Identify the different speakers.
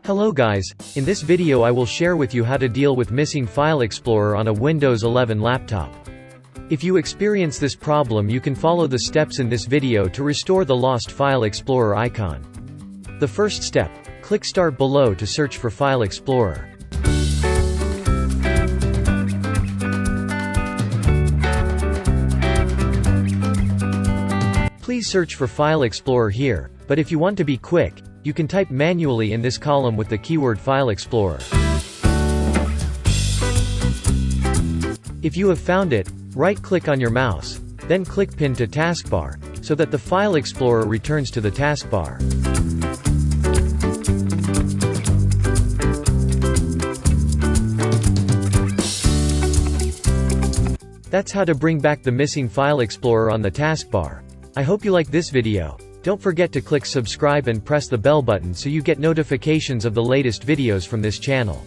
Speaker 1: Hello guys, in this video I will share with you how to deal with missing File Explorer on a Windows 11 laptop. If you experience this problem, you can follow the steps in this video to restore the lost File Explorer icon. The first step, click Start below to search for File Explorer. Please search for File Explorer here, but if you want to be quick, you can type manually in this column with the keyword File Explorer. If you have found it, right-click on your mouse, then click Pin to Taskbar, so that the File Explorer returns to the taskbar. That's how to bring back the missing File Explorer on the taskbar. I hope you like this video. Don't forget to click subscribe and press the bell button so you get notifications of the latest videos from this channel.